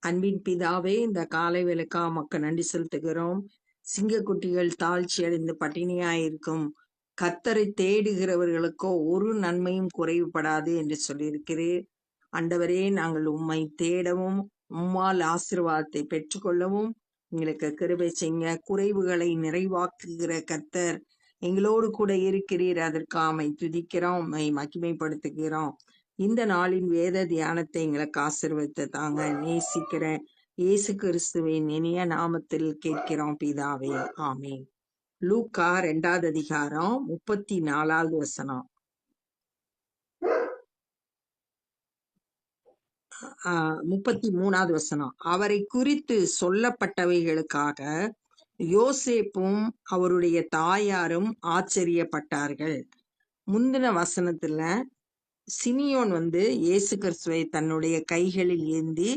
அன்பின் பிதாவே, இந்த காலை வேளைக்கா உமக்கு நன்றி செலுத்துகிறோம். சிங்கக்குட்டிகள் தாழ்ச்சி அடைந்து பட்டினியாயிருக்கும் கர்த்தரை தேடுகிறவர்களுக்கோ ஒரு நன்மையும் குறைவுபடாது என்று சொல்லியிருக்கிறீர். ஆண்டவரே, நாங்கள் உம்மை தேடவும் உம்மால் ஆசீர்வாதத்தை பெற்றுக்கொள்ளவும் எங்களுக்கு கிருபை செய்யுங்க. குறைவுகளை நிறைவாக்குகிற கர்த்தர் எங்களோடு கூட இருக்கிறீர். அதற்காக துதிக்கிறோம், உம்மை மகிமைப்படுத்துகிறோம். இந்த நாளின் வேத தியானத்தை எங்களுக்கு ஆசீர்வதித்து தாங்க. நேசிக்கிற இயேசு கிறிஸ்துவின் இனிய நாமத்தில் கேட்கிறோம் பிதாவே, ஆமென். லூக்கா 2வது அதிகாரம் 34வது வசனம். 33வது வசனம். அவரை குறித்து சொல்லப்பட்டவைகளுக்காக யோசேப்பும் அவருடைய தாயாரும் ஆச்சரியப்பட்டார்கள். முந்தின வசனத்துல சிமியோன் இயேசு கிறிஸ்துவை தன்னுடைய கைகளில் ஏந்தி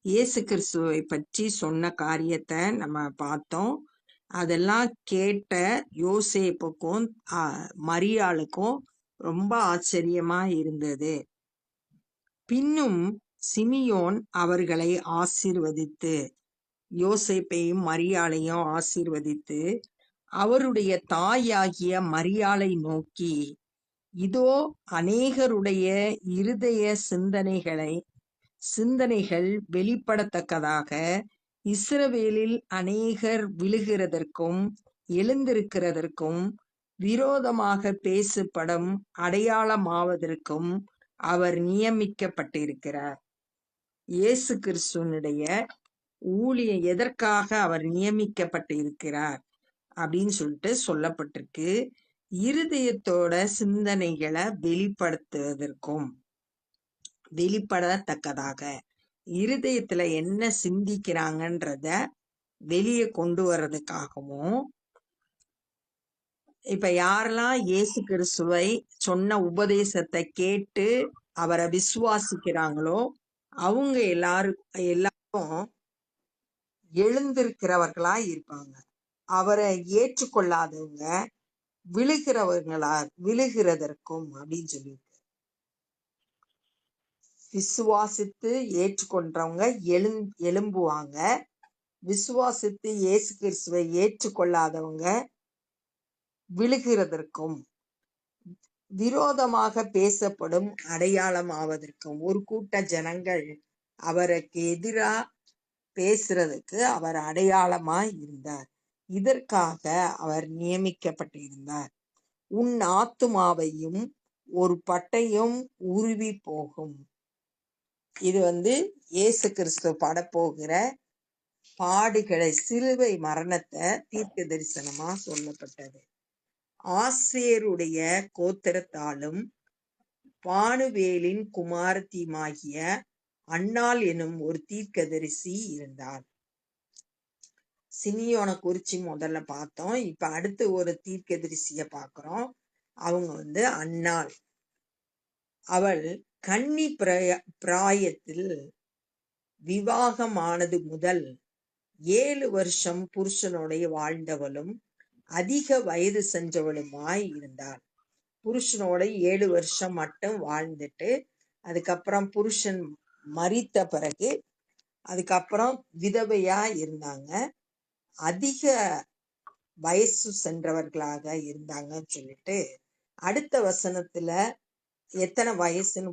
இயேசு கிறிஸ்துவை பற்றி சொன்ன காரியத்தை நம்ம பார்த்தோம். அதெல்லாம் கேட்ட யோசேப்புக்கும் மரியாளுக்கும் ரொம்ப ஆச்சரியமா இருந்தது. பின்னும் சிமியோன் அவர்களை ஆசீர்வதித்து, யோசேப்பையும் மரியாளையும் ஆசீர்வதித்து அவருடைய தாயாகிய மரியாளை நோக்கி, இதோ அநேகருடைய இருதய சிந்தனைகள் வெளிப்படத்தக்கதாக இஸ்ரவேலில் அநேகர் விழுகிறதற்கும் எழுந்திருக்கிறதற்கும் விரோதமாக பேசப்படும் அடையாளமாவதற்கும் அவர் நியமிக்கப்பட்டிருக்கிறார். இயேசு கிறிஸ்துவனுடைய ஊழியம் எதற்காக அவர் நியமிக்கப்பட்டிருக்கிறார் அப்படின்னு சொல்லிட்டு சொல்லப்பட்டிருக்கு. இருதயத்தோட சிந்தனைகளை வெளிப்படுத்துவதற்கும் வெளிப்படத்தக்கதாக, இருதயத்துல என்ன சிந்திக்கிறாங்கன்றத வெளியே கொண்டு வர்றதுக்காகவும், இப்ப யாரெல்லாம் இயேசு கிறிஸ்துவை சொன்ன உபதேசத்தை கேட்டு அவரை விசுவாசிக்கிறாங்களோ அவங்க எல்லாரும் எழுந்திருக்கிறவர்களா இருப்பாங்க. அவரை ஏற்றுக்கொள்ளாதவங்க விழுகிறதற்கும் அப்படின்னு சொல்லி, விசுவாசித்து ஏற்றுக்கொண்டவங்க எழும்புவாங்க. விசுவாசித்து இயேசு கிறிஸ்துவை ஏற்றுக்கொள்ளாதவங்க விழுகிறதற்கும் விரோதமாக பேசப்படும் அடையாளம் ஆவதற்கும், ஒரு கூட்ட ஜனங்கள் அவருக்கு எதிரா பேசுறதுக்கு அவர் அடையாளமா இருந்தார். இதற்காக அவர் நியமிக்கப்பட்டிருந்தார். உன் ஆத்துமாவையும் ஒரு பட்டயம் உருவி போகும். இது இயேசு கிறிஸ்து படப்போகிற பாடுகளை, சிலுவை மரணத்தை தீர்க்க தரிசனமா சொல்லப்பட்டது. ஆசேருடைய கோத்திரத்தாலும் பானுவேலின் குமாரத்தியுமாகிய அன்னாள் எனும் ஒரு தீர்க்கதரிசி இருந்தாள். சிமியோனை குறிச்சு முதல்ல பார்த்தோம். இப்ப அடுத்து ஒரு தீர்க்கதரிசிய பார்க்கிறோம். அவங்க அன்னாள். அவள் கன்னி பிராயத்தில் விவாகமானது முதல் 7 வருஷம் புருஷனுடைய வாழ்ந்தவளும் அதிக வயது சென்றவளுமாய் இருந்தாள். புருஷனோட 7 வருஷம் மட்டும் வாழ்ந்துட்டு அதுக்கப்புறம் புருஷன் மரித்த பிறகு அதுக்கப்புறம் விதவையா இருந்தாங்க. அதிக வயசு சென்றவர்களாக இருந்தாங்கன்னு சொல்லிட்டு அடுத்த வசனத்துல எத்தனை வயசுன்னு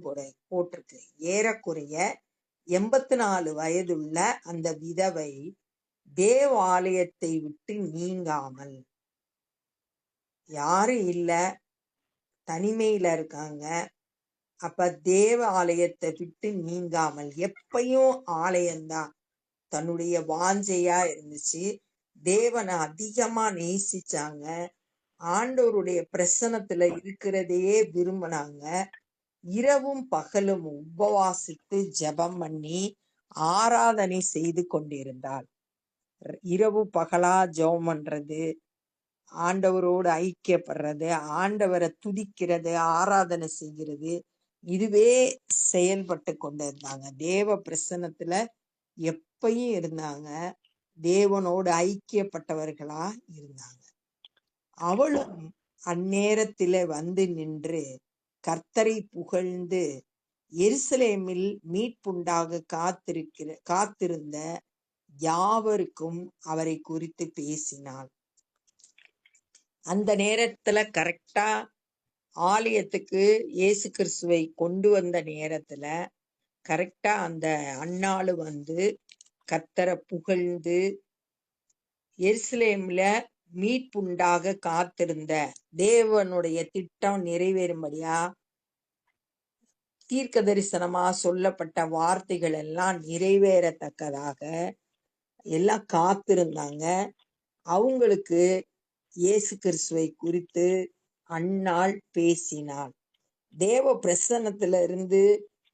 போட்டிருக்கு. ஏறக்குறைய 84 வயதுள்ள அந்த விதவை தேவாலயத்தை விட்டு நீங்காமல், யாரும் இல்ல, தனிமையில இருக்காங்க. அப்ப தேவாலயத்தை விட்டு நீங்காமல், எப்பயும் ஆலயம்தான் தன்னுடைய வாஞ்சையா இருந்துச்சு. தேவனை அதிகமா நேசிச்சாங்க. ஆண்டவருடைய பிரசன்னத்துல இருக்கிறதையே விரும்பினாங்க. இரவும் பகலும் உபவாசித்து ஜெபம் பண்ணி ஆராதனை செய்து கொண்டிருந்தாள். இரவு பகலா ஜெபம் பண்றது, ஆண்டவரோடு ஐக்கியப்படுறது, ஆண்டவரை துதிக்கிறது, ஆராதனை செய்கிறது, இதுவே செயல்பட்டு கொண்டிருந்தாங்க. தேவ பிரசன்னத்துல எப்பயும் இருந்தாங்க. தேவனோடு ஐக்கியப்பட்டவர்களா இருந்தாங்க. அவளும் அந்நேரத்தில நின்று கர்த்தரை புகழ்ந்து எருசலேமில் மீட்புண்டாக காத்திருந்த யாவருக்கும் அவரை குறித்து பேசினாள். அந்த நேரத்துல கரெக்டா ஆலயத்துக்கு இயேசு கிறிஸ்துவை கொண்டு வந்த நேரத்துல கரெக்டா அந்த அன்னாளு கர்த்தரை புகழ்ந்து எருசலேம்ல மீட்புண்டாக காத்திருந்த தேவனுடைய திட்டம் நிறைவேறும்படியா தீர்க்க தரிசனமா சொல்லப்பட்ட வார்த்தைகள் எல்லாம் நிறைவேறத்தக்கதாக எல்லாம் காத்திருந்தாங்க. அவங்களுக்கு இயேசு கிறிஸ்துவை குறித்து அன்னாள் பேசினாள். தேவ பிரசன்னத்துல இருந்து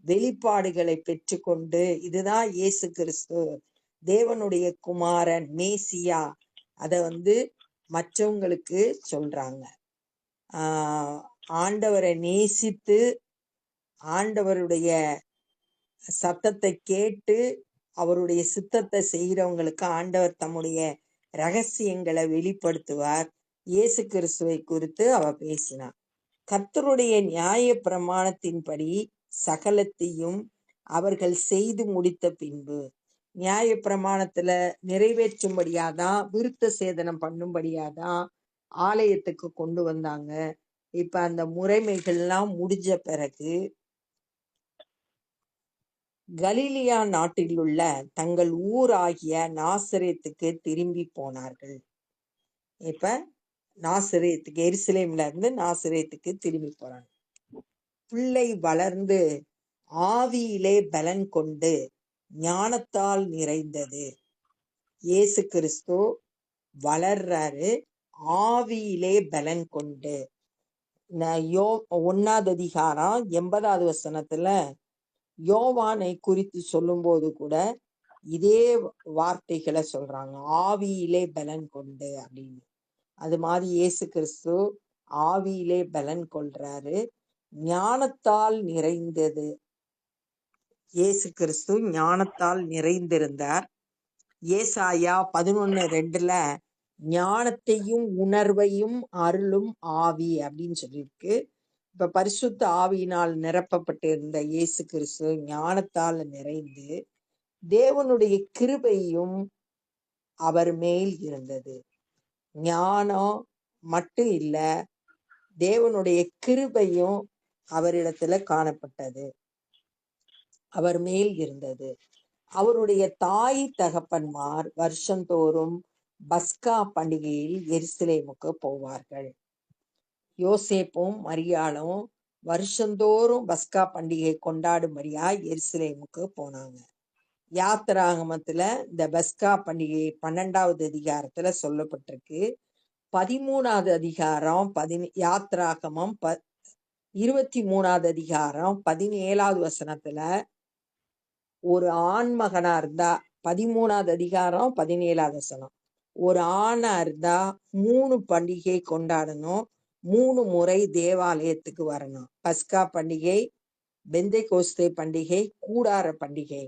வெளிப்பாடுகளை பெற்றுக்கொண்டு இதுதான் இயேசு கிறிஸ்து, தேவனுடைய குமாரன், மேசியா, அத மற்றவங்களுக்கு சொல்றாங்க. ஆண்டவரை நேசித்து ஆண்டவருடைய சத்தத்தை கேட்டு அவருடைய சித்தத்தை செய்யறவங்களுக்கு ஆண்டவர் தம்முடைய ரகசியங்களை வெளிப்படுத்துவார். இயேசு கிறிஸ்துவை குறித்து அவ பேசினார். கர்த்தருடைய நியாய பிரமாணத்தின்படி சகலத்தையும் அவர்கள் செய்து முடித்த பின்பு, நியாய பிரமாணத்துல நிறைவேற்றும்படியாதான், விருத்த சேதனம் பண்ணும்படியாதான் ஆலயத்துக்கு கொண்டு வந்தாங்க. இப்ப அந்த முறைமைகள்லாம் முடிஞ்ச பிறகு கலிலியா நாட்டில் உள்ள தங்கள் ஊராகிய நாசரேத்துக்கு திரும்பி போனார்கள். இப்ப நாசரேத்துக்கு, எருசலேம்ல இருந்து நாசரேத்துக்கு திரும்பி போறாங்க. பிள்ளை வளர்ந்து ஆவியிலே பலன் கொண்டு ஞானத்தால் நிறைந்தது. இயேசு கிறிஸ்து வளர்றாரு, ஆவியிலே பலன் கொண்டு. 1 அதிகாரம் 80வது வசனத்துல யோவானை குறித்து சொல்லும்போது கூட இதே வார்த்தைகளை சொல்றாங்க, ஆவியிலே பலன் கொண்டு அப்படின்னு. அது மாதிரி இயேசு கிறிஸ்து ஆவியிலே பலன் கொள்றாரு, ஞானத்தால் நிறைந்தது. இயேசு கிறிஸ்து ஞானத்தால் நிறைந்திருந்தார். ஏசாயா 11:2 ஞானத்தையும் உணர்வையும் அருளும் ஆவி அப்படின்னு சொல்லியிருக்கு. இப்ப பரிசுத்த ஆவியினால் நிரப்பப்பட்டிருந்த இயேசு கிறிஸ்து ஞானத்தால் நிறைந்து தேவனுடைய கிருபையும் அவர் மேல் இருந்தது. ஞானம் மட்டும் இல்ல, தேவனுடைய கிருபையும் அவரிடத்துல காணப்பட்டது, அவர் மேல் இருந்தது. அவருடைய தாய் தகப்பன்மார் வருஷந்தோறும் பஸ்கா பண்டிகையில் எருசலேமுக்கு போவார்கள். யோசேப்பும் மரியாளும் வருஷந்தோறும் பஸ்கா பண்டிகை கொண்டாடும்படியா எருசலேமுக்கு போனாங்க. யாத்திராகமத்துல இந்த பஸ்கா பண்டிகை 12வது அதிகாரத்துல சொல்லப்பட்டிருக்கு. 13வது அதிகாரம் யாத்திராகமம் 23வது அதிகாரம் 17வது வசனத்துல ஒரு ஆண் மகனா இருந்தா, 13வது அதிகாரம் 17வது வசனம், ஒரு ஆணா இருந்தா 3 பண்டிகை கொண்டாடணும், 3 முறை தேவாலயத்துக்கு வரணும். பஸ்கா பண்டிகை, பெந்தைகோஸ்தே பண்டிகை, கூடார பண்டிகை.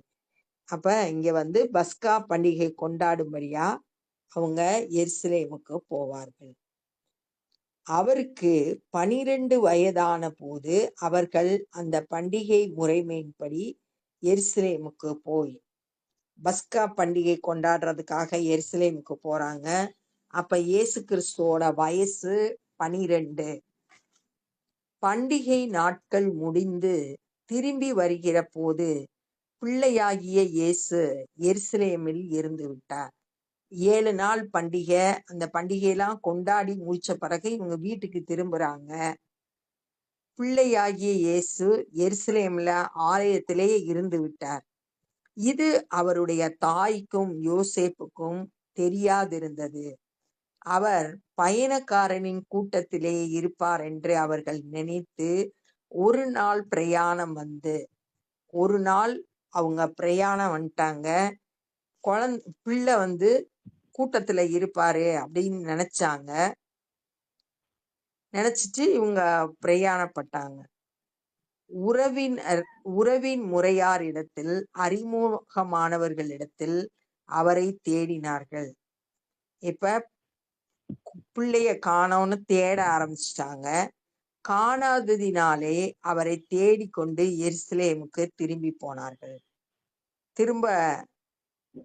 அப்ப இங்க பஸ்கா பண்டிகை கொண்டாடும்படியா அவங்க எருசலேமுக்கு போவார்கள். அவருக்கு 12 வயதான போது அவர்கள் அந்த பண்டிகை முறைமையின்படி எருசலேமுக்கு போய் பஸ்கா பண்டிகை கொண்டாடுறதுக்காக எருசலேமுக்கு போறாங்க. அப்ப இயேசு கிறிஸ்துவோட வயசு 12. பண்டிகை நாட்கள் முடிந்து திரும்பி வருகிற போது பிள்ளையாகிய இயேசு எருசலேமில் இருந்து விட்டார். 7 நாள் பண்டிகை, அந்த பண்டிகையெல்லாம் கொண்டாடி முடிச்ச பிறகு இவங்க வீட்டுக்கு திரும்புறாங்க. பிள்ளையாகிய இயேசு எருசலேம்ல ஆலயத்திலே இருந்து விட்டார். இது அவருடைய தாய்க்கும் யோசேப்புக்கும் தெரியாதிருந்தது. அவர் பயணக்காரனின் கூட்டத்திலே இருப்பார் என்று அவர்கள் நினைத்து ஒரு நாள் பிரயாணம் ஒரு நாள் அவங்க பிரயாணம் வந்துட்டாங்க. பிள்ளை கூட்டத்துல இருப்பாரு அப்படின்னு நினைச்சிட்டு இவங்க பிரயாணப்பட்டாங்க. உறவின் முறையாரிடத்தில், அறிமுகமானவர்களிடத்தில் அவரை தேடினார்கள். இப்ப பிள்ளைய காணோன்னு தேட ஆரம்பிச்சிட்டாங்க. காணாததினாலே அவரை தேடிக்கொண்டு எருசலேமுக்கு திரும்பி போனார்கள். திரும்ப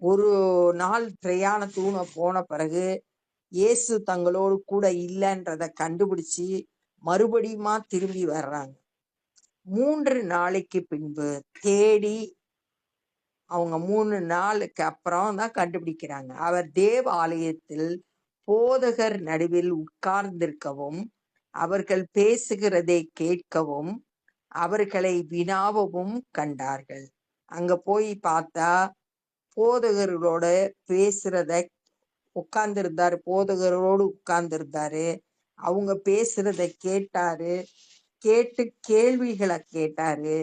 ஒரு நாள் பிரயாணத்தூண போன பிறகு இயேசு தங்களோடு கூட இல்லைன்றத கண்டுபிடிச்சு மறுபடியுமா திரும்பி வர்றாங்க. 3 நாளைக்கு பின்பு தேடி அவங்க 3 நாளுக்கு அப்புறம் தான் கண்டுபிடிக்கிறாங்க. அவர் தேவ ஆலயத்தில் போதகர் நடுவில் உட்கார்ந்திருக்கவும் அவர்கள் பேசுகிறதை கேட்கவும் அவர்களை வினாவவும் கண்டார்கள். அங்க போய் பார்த்தா போதகர்களோட பேசுறத உட்கார்ந்திருந்தாரு. போதகரோடு உட்கார்ந்திருந்தாரு. அவங்க பேசுறத கேட்டாரு. கேட்டு கேள்விகளை கேட்டாரு.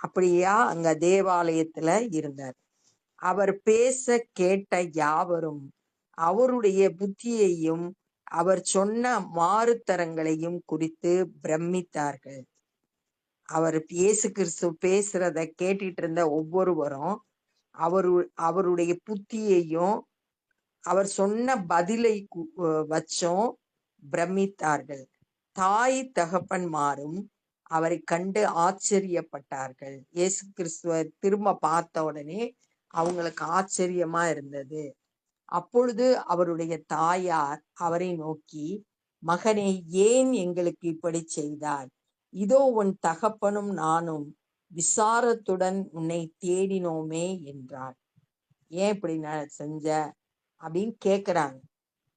அப்படியா அங்க தேவாலயத்துல இருந்தார். அவர் பேச கேட்ட யாவரும் அவருடைய புத்தியையும் அவர் சொன்ன மாறுத்தரங்களையும் குறித்து பிரமித்தார்கள். அவர் இயேசு கிறிஸ்து பேசுறத கேட்டுட்டு இருந்த ஒவ்வொருவரும் அவருடைய புத்தியையும் அவர் சொன்ன பதிலை வச்சும் பிரமித்தார்கள். தாய் தகப்பன்மாரும் அவரை கண்டு ஆச்சரியப்பட்டார்கள். இயேசு கிறிஸ்துவ திரும்ப பார்த்த உடனே அவங்களுக்கு ஆச்சரியமா இருந்தது. அப்பொழுது அவருடைய தாயார் அவரை நோக்கி, மகனே, ஏன் எங்களுக்கு இப்படி செய்தாய்? இதோ உன் தகப்பனும் நானும் விசாரத்துடன் உன்னை தேடினோமே என்றார். ஏன் இப்படி செஞ்ச அப்படின்னு கேக்குறாங்க.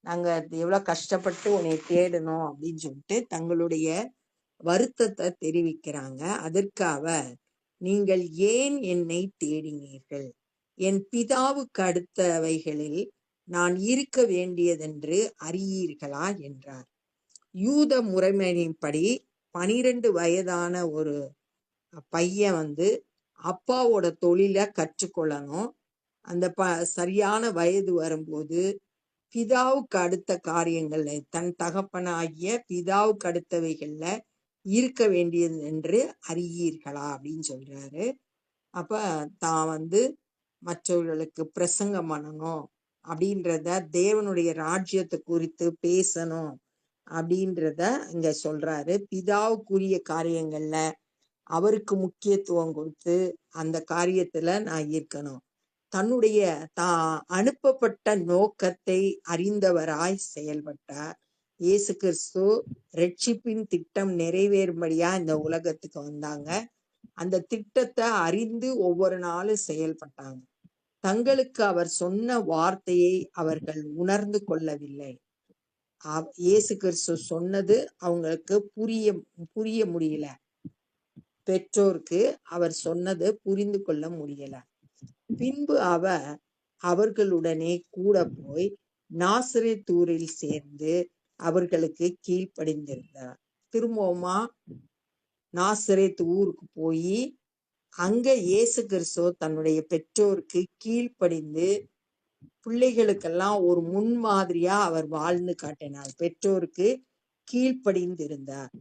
நாங்க எவ்வளவு கஷ்டப்பட்டு உன்னை தேடணும் அப்படின்னு சொல்லிட்டு தங்களுடைய வருத்தத்தை தெரிவிக்கிறாங்க. அதற்காக, நீங்கள் ஏன் என்னை தேடினீர்கள்? என் பிதாவுக்கு அடுத்தவைகளில் நான் இருக்க வேண்டியதென்று அறியீர்களா என்றார். யூத முறைமையின்படி 12 வயதான ஒரு பையன் அப்பாவோட தொழிலை கற்றுக்கொள்ளணும். அந்த சரியான வயது வரும்போது பிதாவுக்கு அடுத்த காரியங்கள்ல, தன் தகப்பனாகிய பிதாவுக்கு அடுத்தவைகள்ல இருக்க வேண்டியது என்று அறியீர்களா அப்படின்னு சொல்றாரு. அப்ப தான் மற்றவர்களுக்கு பிரசங்கம் பண்ணணும் அப்படின்றத, தேவனுடைய ராஜ்யத்தை குறித்து பேசணும் அப்படின்றத இங்க சொல்றாரு. பிதாவுக்குரிய காரியங்கள்ல அவருக்கு முக்கியத்துவம் கொடுத்து அந்த காரியத்துல நான் இருக்கணும். தன்னுடைய அனுப்பப்பட்ட நோக்கத்தை அறிந்தவராய் செயல்பட்டார். இயேசு கிறிஸ்து ரட்சிப்பின் திட்டம் நிறைவேறும்படியா இந்த உலகத்துக்கு வந்தாங்க. அந்த திட்டத்தை அறிந்து ஒவ்வொரு நாளும் செயல்பட்டாங்க. தங்களுக்கு அவர் சொன்ன வார்த்தையை அவர்கள் உணர்ந்து கொள்ளவில்லை. இயேசு கிறிஸ்து சொன்னது அவங்களுக்கு புரிய முடியல. பெற்றோருக்கு அவர் சொன்னது புரிந்து கொள்ள முடியல. பின்பு அவர் அவர்களுடனே கூட போய் நாசரேத்தூரில் சேர்ந்து அவர்களுக்கு கீழ்ப்படிந்திருந்தார். திரும்பவுமா நாசரேத் ஊருக்கு போய் அங்க இயேசு கிறிஸ்து தன்னுடைய பெற்றோருக்கு கீழ்ப்படிந்து பிள்ளைகளுக்கெல்லாம் ஒரு முன்மாதிரியா அவர் வாழ்ந்து காட்டினார். பெற்றோருக்கு கீழ்ப்படிந்திருந்தார்.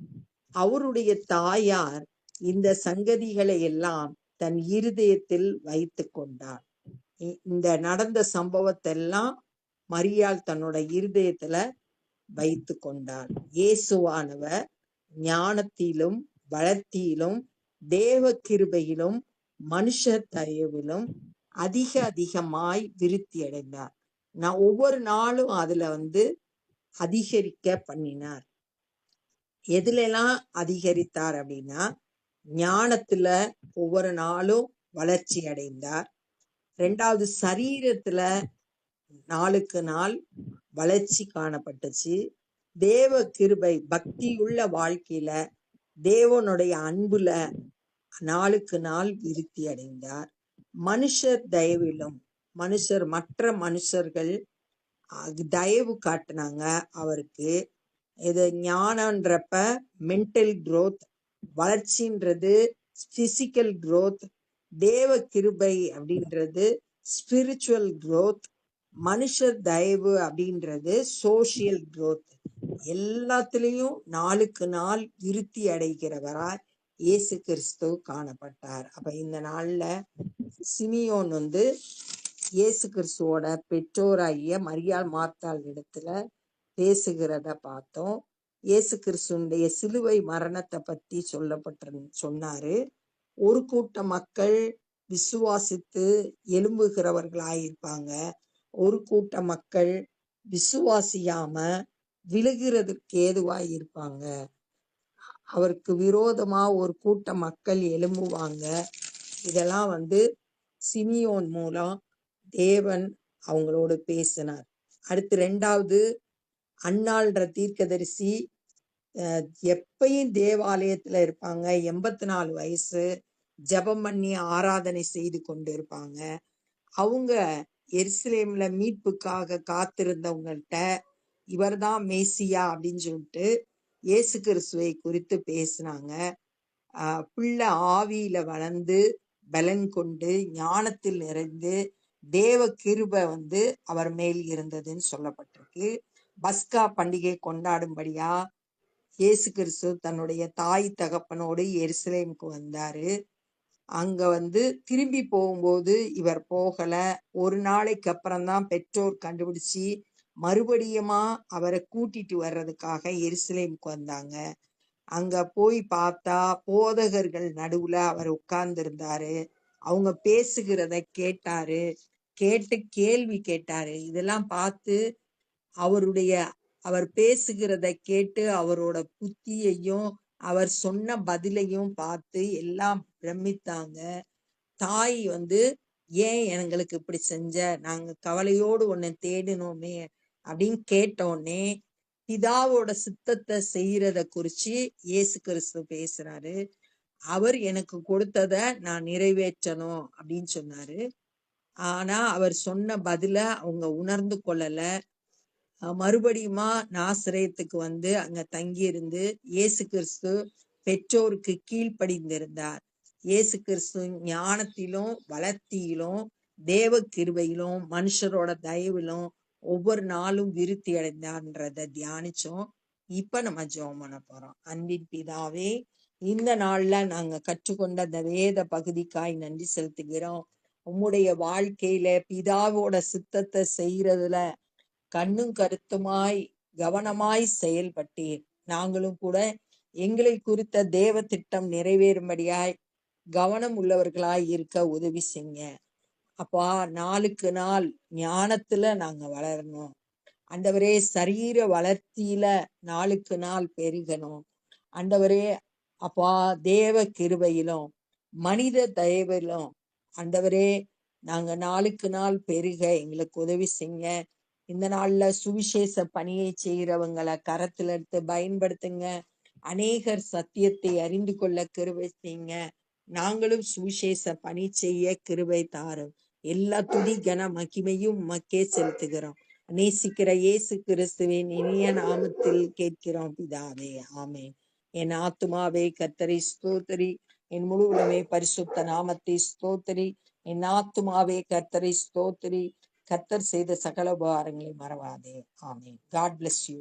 அவருடைய தாயார் இந்த சங்கதிகளை எல்லாம் தன் இருதயத்தில் வைத்து கொண்டார். இந்த நடந்த சம்பவத்தெல்லாம் மரியாள் தன்னோட இருதயத்துல வைத்து கொண்டார். இயேசுவானவர் ஞானத்திலும் வளர்த்தியிலும் தேவ கிருபையிலும் மனுஷ தயவிலும் அதிகமாய் விருத்தி அடைந்தார். நான் ஒவ்வொரு நாளும் அதுல அதிகரிக்க பண்ணினார். எதுல எல்லாம் அதிகரித்தார் அப்படின்னா, ஞானத்துல ஒவ்வொரு நாளும் வளர்ச்சி அடைந்தார். 2வது, சரீரத்துல நாளுக்கு நாள் வளர்ச்சி காணப்பட்டுச்சு. தேவ கிருபை, பக்தியுள்ள வாழ்க்கையில தேவனுடைய அன்புல நாளுக்கு நாள் விருத்தி அடைந்தார். மனுஷர் தயவிலும், மற்ற மனுஷர்கள் தயவு காட்டினாங்க அவருக்கு. இது ஞானன்றப்ப மென்டல் growth, வளர்ச்சின்றது பிசிக்கல் growth, தேவ கிருபை அப்படின்றது ஸ்பிரிச்சுவல் growth, மனுஷர் தயவு அப்படின்றது சோசியல் growth. எல்லாத்துலயும் நாளுக்கு நாள் விருத்தி அடைகிறவராய் இயேசு கிறிஸ்து காணப்பட்டார். அப்ப இந்த நாள்ல சிமியோன் இயேசு கிறிஸ்துவோட பெற்றோராகிய மரியாள் மார்த்தாள் இடத்துல பேசுகிறத பார்த்தோம். இயேசு கிறிஸ்துனுடைய சிலுவை மரணத்தை பத்தி சொன்னாரு. ஒரு கூட்ட மக்கள் விசுவாசித்து எழும்புகிறவர்களாயிருப்பாங்க. ஒரு கூட்ட மக்கள் விசுவாசியாம விழுகிறதுக்கு ஏதுவாய் இருப்பாங்க. அவருக்கு விரோதமா ஒரு கூட்ட மக்கள் எழும்புவாங்க. இதெல்லாம் சிமியோன் மூலம் தேவன் அவங்களோடு பேசினார். அடுத்து 2வது அன்னாள்ன்ற தீர்க்கதரிசி எப்பயும் தேவாலயத்துல இருப்பாங்க. 84 வயசு, ஜெபம் பண்ணி ஆராதனை செய்து கொண்டு இருப்பாங்க. அவங்க எருசலேம்ல மீட்புக்காக காத்திருந்தவங்கள்ட்ட இவர்தான் மேசியா அப்படின்னு சொல்லிட்டு இயேசு கிறிஸ்துவை குறித்து பேசினாங்க. பிள்ளை ஆவியில வளர்ந்து பலன் கொண்டு ஞானத்தில் நிறைந்து தேவ கிருபை அவர் மேல் இருந்ததுன்னு சொல்லப்பட்டிருக்கு. பஸ்கா பண்டிகை கொண்டாடும்படியா இயேசு கிறிஸ்து தன்னுடைய தாய் தகப்பனோடு எருசலேமுக்கு வந்தாரு. அங்க திரும்பி போகும்போது இவர் போகல. ஒரு நாளைக்கு அப்புறம்தான் பெற்றோர் கண்டுபிடிச்சு மறுபடியுமா அவரை கூட்டிட்டு வர்றதுக்காக எருசலேமுக்கு வந்தாங்க. அங்க போய் பார்த்தா போதகர்கள் நடுவுல அவர் உட்கார்ந்து இருந்தாரு. அவங்க பேசுகிறத கேட்டாரு. கேட்டு கேள்வி கேட்டாரு. இதெல்லாம் பார்த்து அவர் பேசுகிறத கேட்டு அவரோட புத்தியையும் அவர் சொன்ன பதிலையும் பார்த்து எல்லாம் பிரமித்தாங்க. தாய் ஏன் எங்களுக்கு இப்படி செஞ்ச, நாங்க கவலையோடு உன்னை தேடினோமே அப்படின்னு கேட்டோடனே பிதாவோட சித்தத்தை செய்யறத குறிச்சு இயேசு கிறிஸ்து பேசுறாரு. அவர் எனக்கு கொடுத்தத நான் நிறைவேற்றணும் அப்படின்னு சொன்னாரு. ஆனா அவர் சொன்ன பதில அவங்க உணர்ந்து கொள்ளல. மறுபடியுமா நாசரேத்துக்கு அங்க தங்கி இருந்து இயேசு கிறிஸ்து பெற்றோருக்கு கீழ்ப்படிந்திருந்தார். இயேசு கிறிஸ்து ஞானத்திலும் வளர்த்தியிலும் தேவ கிருபையிலும் மனுஷரோட தயவிலும் ஒவ்வொரு நாளும் விருத்தி அடைந்தார்ன்றத தியானிச்சோம். இப்ப நம்ம ஜெபம் பண்ண போறோம். அன்பின் பிதாவே, இந்த நாள்ல நாங்க கற்றுக்கொண்ட அந்த வேத பகுதிக்காய் நன்றி செலுத்துகிறோம். உம்முடைய வாழ்க்கையில பிதாவோட சித்தத்தை செய்யறதுல கண்ணும் கருத்துமாய் கவனமாய் செயல்பட்டீர். நாங்களும் கூட எங்களை குறித்த தேவ திட்டம் நிறைவேறும்படியாய் கவனம் உள்ளவர்களாய் இருக்க உதவி செய்யுங்க. அப்பா, நாளுக்கு நாள் ஞானத்துல நாங்க வளரணும். ஆண்டவரே, சரீர வளர்ச்சியில நாளுக்கு நாள் பெருகணும். ஆண்டவரே அப்பா, தேவ கிருபையிலும் மனித தயவிலும் ஆண்டவரே நாங்க நாளுக்கு நாள் பெருக எங்களுக்கு உதவி செய்யுங்க. இந்த நாள்ல சுவிசேஷ பணியை செய்யறவங்களை கரத்துல எடுத்து பயன்படுத்துங்க. அநேகர் சத்தியத்தை அறிந்து கொள்ள கிருபை செய்யுங்க. நாங்களும் சுவிசேஷ பணி செய்ய கிருபை தாரும். எல்லா துதி கன மகிமையும் உமக்கே செலுத்துகிறோம். நேசிக்கிற இயேசு கிறிஸ்துவின் இனிய நாமத்தில் கேட்கிறோம் பிதாவே, ஆமென். என் ஆத்துமாவே கர்த்தரை ஸ்தோத்திரி, என் முழு உலகமே பரிசுத்த நாமத்தை ஸ்தோத்திரி. என் ஆத்துமாவே கர்த்தரை ஸ்தோத்திரி, கர்த்தர் செய்த சகல உபகாரங்களை மறவாதே. ஆமென். God bless you.